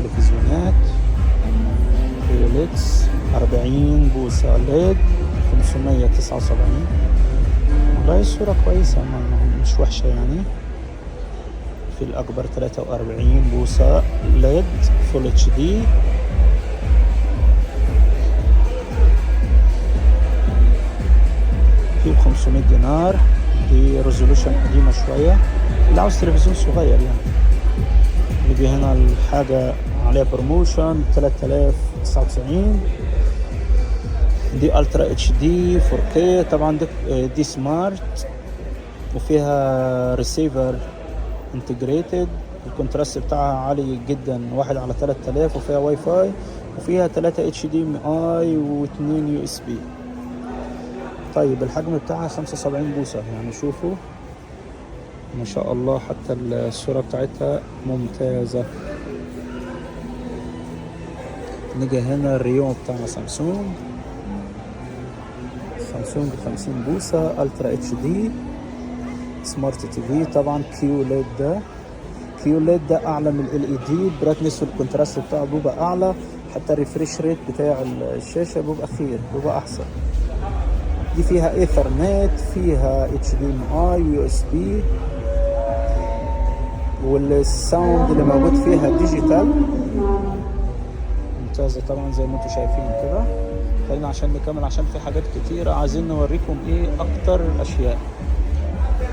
تلفزيونات فيوليتس 40 بوصة ليد 579. والله الصورة كويسة مش وحشة يعني. في الأكبر 43 بوصة ليد فول اتش دي. في 500 دينار. دي ريزولوشن قديمة شوية اللي عاوز تلفزيون صغير يعني. اللي هنا الحاجة عليها بروموشن 3099. دي الترا اتش دي 4K طبعا. دي سمارت وفيها ريسيفر انتجريتد. الكونتراست بتاعها عالي جدا 1/3000 وفيها واي فاي وفيها 3 HDMI و2 USB. طيب الحجم بتاعها 75 بوصة يعني. شوفوا ما شاء الله حتى الصورة بتاعتها ممتازة. نيجي هنا الريوم بتاع سامسونج 50 بوصة الترا اتش دي سمارت تي في. طبعا كيو ليد ده اعلى من LED. البرايتنس والكونتراست بتاعه بيبقى اعلى. حتى الريفريش ريت بتاع الشاشة بيبقى خير بيبقى احسن. دي فيها ايثرنت فيها HDMI USB والساوند اللي موجود فيها ديجيتال ممتازة طبعا زي ما انتم شايفين كده. خلينا عشان نكمل عشان في حاجات كتيرة عايزين نوريكم ايه اكتر الاشياء.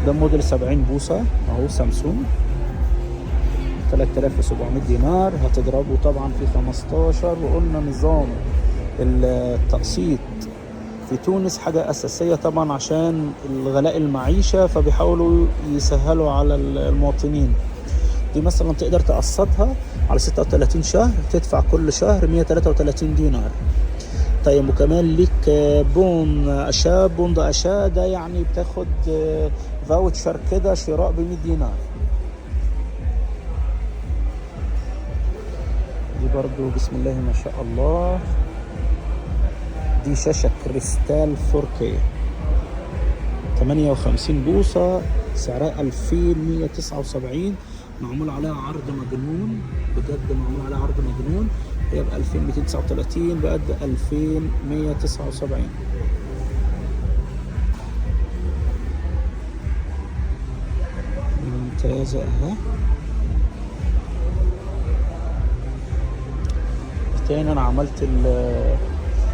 ده موديل 70 بوصة اهو سامسونج 3700 دينار. هتضربه طبعا في 15. وقلنا نظام التقسيط في تونس حاجة أساسية طبعا عشان الغلاء المعيشة فبيحاولوا يسهلوا على المواطنين. دي مثلا تقدر تقسطها على 36 شهر تدفع كل شهر 133 دينار. طيب وكمان ليك بون أشا ده يعني بتاخد فاوتشر كده شراء ب 100 دينار. دي برضو بسم الله ما شاء الله. دي شاشة كريستال 4K 58 بوصة سعرها 2179. معمول عليها عرض مجنون بجد. معمول عليها عرض مجنون. هي ب 2239 بقد 2179. ممتازة اهي. تاني انا عملت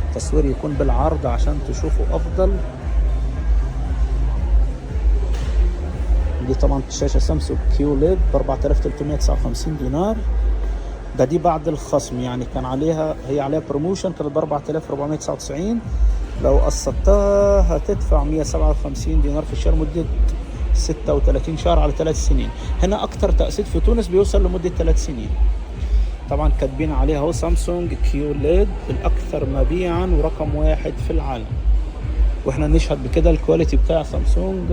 التصوير يكون بالعرض عشان تشوفوا افضل. دي طبعا شاشة سامسونج كيو ليد ب 4359 دينار. دي بعد الخصم يعني كان عليها هي عليها بروموشن كانت ب 4499. لو قسطتها هتدفع 157 دينار في الشهر مدة 36 شهر على 3 سنين. هنا اكتر تقسيط في تونس بيوصل لمدة 3 سنين. طبعا كاتبين عليها اهو سامسونج كيو ليد الاكثر مبيعا ورقم 1 في العالم. واحنا نشهد بكده الكواليتي بتاع سامسونج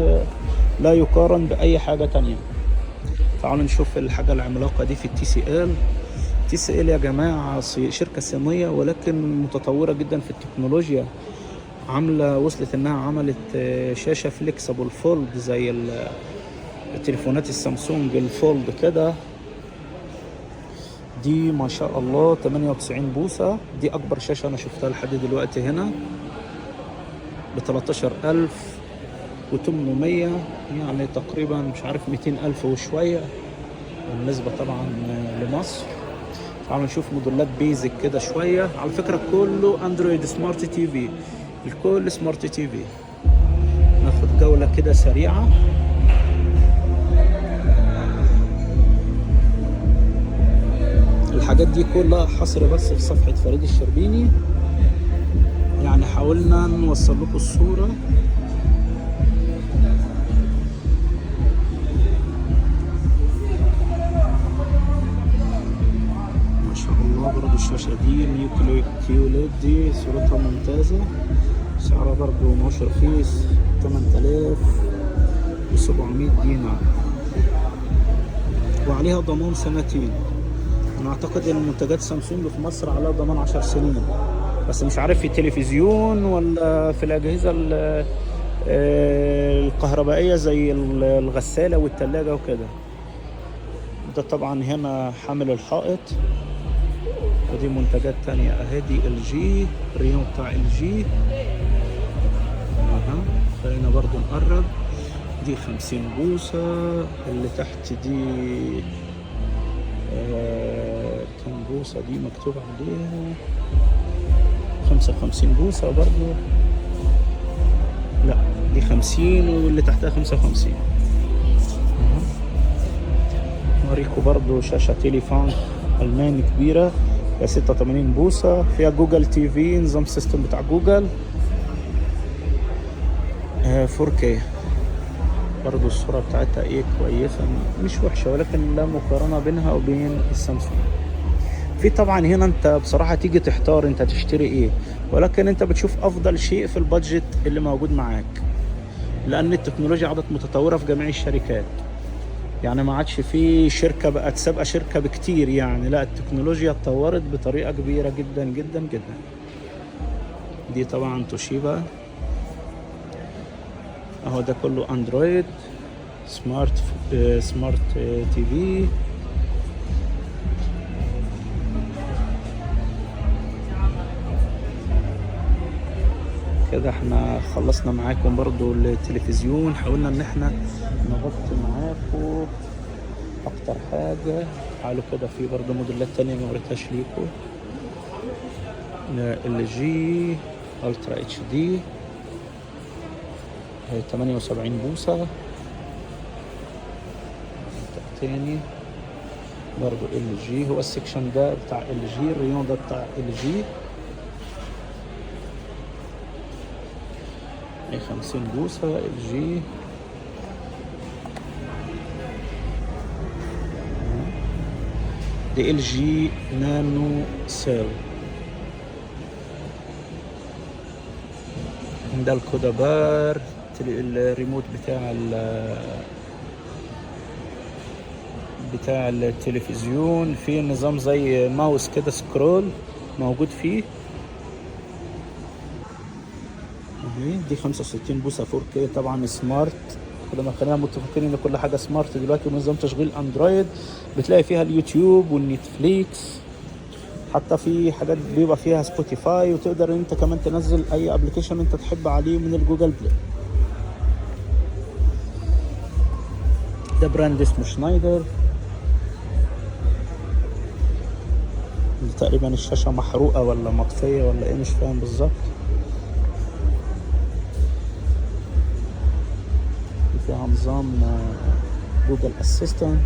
لا يقارن باي حاجة تانية. تعالوا نشوف الحاجة العملاقة دي في TCL يا جماعة شركة صينية ولكن متطورة جدا في التكنولوجيا. وصلت انها عملت شاشة فليكسبل فولد زي التليفونات السامسونج الفولد كده. دي ما شاء الله 98 بوصة. دي اكبر شاشة انا شفتها لحد دلوقتي هنا ب 13800 يعني تقريبا مش عارف 200,000 وشوية بالنسبة طبعا لمصر. تعالوا نشوف موديلات بيزك كده شوية. على فكرة كله اندرويد سمارت تي في. الكل سمارت تي في. ناخد جولة كده سريعة. الحاجات دي كلها حصر بس في صفحة فريد الشربيني يعني حاولنا نوصل لكم الصورة. ما شاء الله. برضو الشاشة دي كيو ليد دي صورتها ممتازة. سعرها برضو مش رخيص 8700 دينار وعليها ضمان سنتين. انا اعتقد ان منتجات سامسونج في مصر عليها ضمان 10 سنين بس مش عارف في التلفزيون ولا في الاجهزة الكهربائية زي الغسالة والتلاجة وكده. ده طبعا هنا حامل الحائط ودي منتجات تانية اهي. دي ال جي، الريموت بتاع ال جي. اها خلينا برضو نقرب. دي 50 بوصة. اللي تحت دي كم بوصة دي مكتوب عليها؟ 55 بوصة برضو. لا دي 50 واللي تحتها 55. نوريكم برضو شاشة تليفون ألماني كبيرة، فيها 86 بوصة، فيها جوجل تي في، نظام سيستم بتاع جوجل، 4K. برضو الصورة بتاعتها ايه كويسة، مش وحشة، ولكن لا مقارنة بينها وبين السامسونج. في طبعا هنا انت بصراحة تيجي تحتار انت تشتري ايه، ولكن انت بتشوف افضل شيء في البادجت اللي موجود معاك، لان التكنولوجيا عادت متطورة في جميع الشركات. يعني ما عادش في شركة بقت سابقة شركة بكتير، يعني لا التكنولوجيا اتطورت بطريقة كبيرة جدا جدا جدا. دي طبعا توشيبا اهو، ده كله اندرويد سمارت تي في. كده احنا خلصنا معاكم برضو التلفزيون، حاولنا ان احنا نغطي معاكم اكتر حاجة. تعالوا كده في برضو موديلات تانية ما وريتهاش ليكم. ال جي الترا اتش دي 78 بوصة. تاني برضو ال جي، هو السكشن ده بتاع ال جي، الريون ده بتاع ال جي. 50 بوصة ال جي. دي ال جي نانو سيل. ده الكودابار، الريموت بتاع التلفزيون، في نظام زي ماوس كده سكرول موجود فيه. دي 65 بوصة 4K طبعا سمارت. كلنا خلينا متفقين ان كل حاجة سمارت دلوقتي، ونظام تشغيل اندرويد، بتلاقي فيها اليوتيوب والنتفليكس، حتى في حاجات بيبقى فيها سبوتيفاي، وتقدر انت كمان تنزل اي ابلكيشن انت تحب عليه من الجوجل بلاي. ده براند اسمه شنايدر. تقريبا الشاشة محروقة ولا مطفية ولا ايه، مش فاهم بالظبط. فيها نظام جوجل اسيستنت.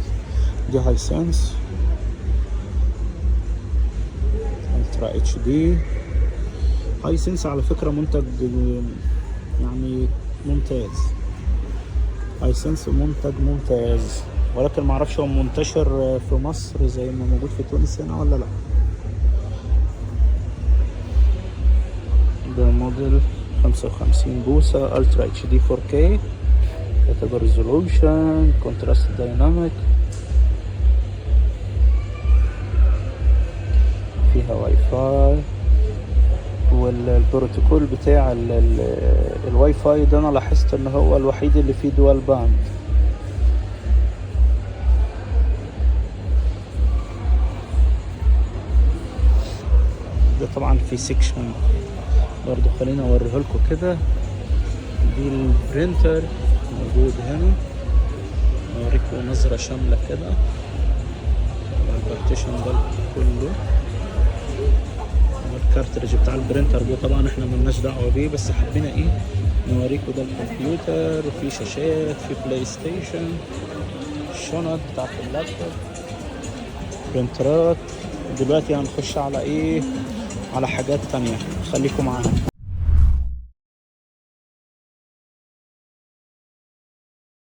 دي هاي سنس الترا اتش دي. هاي سنس على فكرة منتج يعني ممتاز. هاي سنس منتج ممتاز، ولكن معرفش هو منتشر في مصر زي ما موجود في تونس هنا ولا لا. ده موديل 55 بوصة الترا اتش دي 4K، كاتيجوري ريزولوشن، كونتراست دايناميك، فيها واي فاي، والبروتوكول بتاع الواي فاي ده انا لاحظت ان هو الوحيد اللي فيه دوال باند. ده طبعا في سيكشن برضو، خلينا اوريه لكم كده. دي البرينتر موجود هنا، اوريكم نظرة شاملة كده. البارتيشن ده كله، الكارتريج بتاع البرينتر ده طبعا احنا ملناش دعوة بيه، بس حبينا ايه نوريكم. ده الكمبيوتر، وفي شاشات، في بلاي ستيشن، الشنط بتاعت اللابتوب، برينترات. دلوقتي هنخش على ايه، على حاجات تانية، خليكم معانا.